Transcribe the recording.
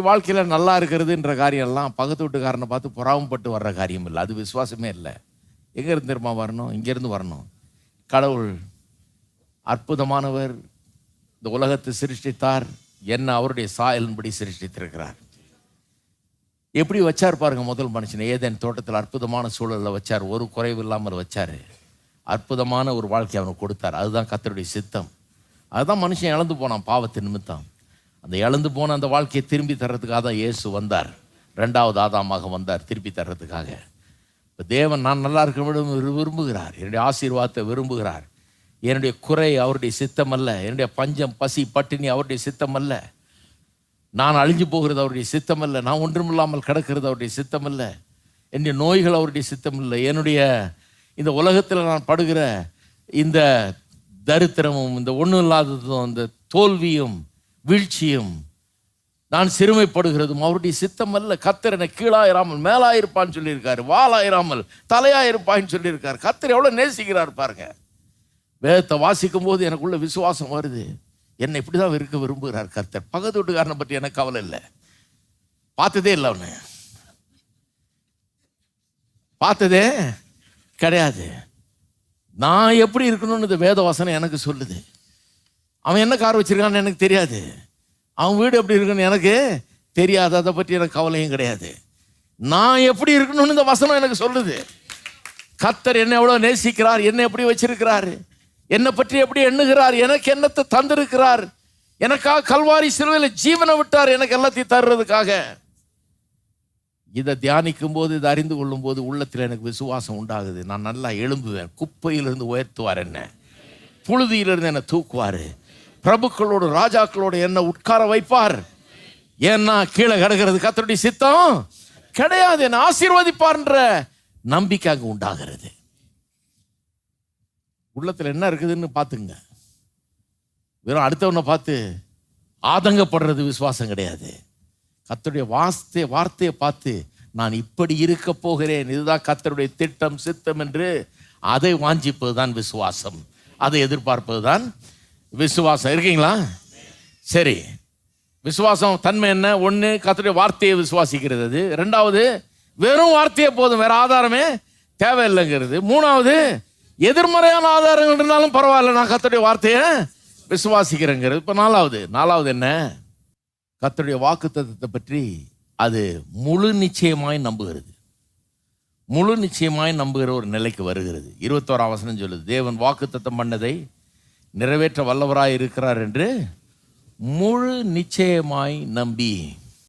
வாழ்க்கையில் நல்லா இருக்கிறதுன்ற காரியம்லாம் பக்கத்து வீட்டுக்காரனை பார்த்து பொறாமப்பட்டு வர்ற காரியம் இல்லை. அது விசுவாசமே இல்லை. எங்கேருந்து தெரியுமா வரணும்? இங்கேருந்து வரணும். கடவுள் அற்புதமானவர், இந்த உலகத்தை சிருஷ்டித்தார், என்ன அவருடைய சாயலின்படி சிருஷ்டித்திருக்கிறார். எப்படி வச்சார் பாருங்க முதல் மனுஷனை. ஏதேன் தோட்டத்தில் அற்புதமான சூழலில் வச்சார், ஒரு குறைவு இல்லாமல் வச்சார், அற்புதமான ஒரு வாழ்க்கை அவனுக்கு கொடுத்தார். அதுதான் கர்த்தருடைய சித்தம். அதுதான் மனுஷன் இழந்து போனான் பாவத்தின் நிமித்தம். அந்த இழந்து போன அந்த வாழ்க்கையை திரும்பி தர்றதுக்காக தான் இயேசு வந்தார். 2வது ஆதாமாக வந்தார் திருப்பி தர்றதுக்காக. இப்போ தேவன் நான் நல்லா இருக்க விரும்புகிறார், என்னுடைய ஆசீர்வாதத்தை விரும்புகிறார். என்னுடைய குறை அவருடைய சித்தம் அல்ல, என்னுடைய பஞ்சம் பசி பட்டினி அவருடைய சித்தம் அல்ல, நான் அழிஞ்சு போகிறது அவருடைய சித்தம் அல்ல, நான் ஒன்றுமில்லாமல் கிடக்கிறது அவருடைய சித்தம் அல்ல, என்னுடைய நோய்கள் அவருடைய சித்தம் இல்லை, என்னுடைய இந்த உலகத்தில் நான் படுகிற இந்த தரித்திரமும் இந்த ஒன்றும் இல்லாததும் இந்த தோல்வியும் வீழ்ச்சியும் நான் சிறுமைப்படுகிறதும் அவருடைய சித்தம் அல்ல. கர்த்தர் என்னை கீழாயிராமல் மேலாயிருப்பான்னு சொல்லியிருக்காரு, வாளாயிராமல் தலையாயிருப்பான்னு சொல்லியிருக்காரு. கர்த்தர் எவ்வளோ நேசிக்கிறார் பாருங்க. வேதத்தை வாசிக்கும் போது எனக்குள்ள விசுவாசம் வருது. என்னை இப்படி தான் இருக்க விரும்புகிறார் கர்த்தர். பக்கத்து வீட்டுக்காரனை பற்றி எனக்கு கவலை இல்லை, பார்த்ததே இல்லை, அவனு பார்த்ததே கிடையாது. நான் எப்படி இருக்கணும்னு இந்த வேத வசனம் எனக்கு சொல்லுது. அவன் என்ன கார் வச்சிருக்கான்னு எனக்கு தெரியாது, அவன் வீடு எப்படி இருக்குன்னு எனக்கு தெரியாது, அதை பற்றி எனக்கு கவலையும் கிடையாது. நான் எப்படி இருக்கணும்னு இந்த வசனம் எனக்கு சொல்லுது. கர்த்தர் என்னை எவ்வளோ நேசிக்கிறார், என்னை எப்படி வச்சிருக்கிறார், என்னை பற்றி எப்படி எண்ணுகிறார், எனக்கு என்னத்தை தந்திருக்கிறார், எனக்காக கல்வாரி சிலுவையில் ஜீவனை விட்டார் எனக்கு எல்லாத்தையும் தர்றதுக்காக. இதை தியானிக்கும் போது, இதை அறிந்து கொள்ளும் போது உள்ளத்தில் எனக்கு விசுவாசம் உண்டாகுது. நான் நல்லா எழும்புவேன். குப்பையிலிருந்து உயர்த்துவார், என்ன புழுதியிலிருந்து என்னை தூக்குவார், பிரபுக்களோடு ராஜாக்களோடு என்ன உட்கார வைப்பார். ஏன்னா கீழே கிடக்கிறது கர்த்தருடைய சித்தம் கிடையாது, என்ன ஆசீர்வதிப்பார்ன்ற நம்பிக்கை அங்கே உண்டாகிறது. உள்ளத்தில் என்ன இருக்குதுன்னு பார்த்துங்க. வெறும் அடுத்தவனை பார்த்து ஆதங்கப்படுறது விசுவாசம் கிடையாது. கர்த்தருடைய வார்த்தையை பார்த்து நான் இப்படி இருக்க போகிறேன், இதுதான் கர்த்தருடைய திட்டம் சித்தம் என்று அதை வாஞ்சிப்பது தான் விசுவாசம், அதை எதிர்பார்ப்பது தான் விசுவாசம். இருக்கீங்களா? சரி, விசுவாசம் தன்மை என்ன? ஒன்று, கர்த்தருடைய வார்த்தையை விசுவாசிக்கிறது. அது 2வது, வெறும் வார்த்தையே போதும், வேற ஆதாரமே தேவையில்லைங்கிறது. 3வது, எதிர்மறையான ஆதாரங்கள் இருந்தாலும் பரவாயில்ல, நான் கர்த்தருடைய வார்த்தையை விசுவாசிக்கிறேங்கிறது. இப்போ 4வது என்ன? கர்த்தருடைய வாக்குத்தத்தத்தை பற்றி அது முழு நிச்சயமாய் நம்புகிறது. முழு நிச்சயமாய் நம்புகிற ஒரு நிலைக்கு வருகிறது. 21ஆம் வசனம் சொல்லுது, தேவன் வாக்குத்தத்தம் பண்ணதை நிறைவேற்ற வல்லவராய் இருக்கிறார் என்று முழு நிச்சயமாய் நம்பி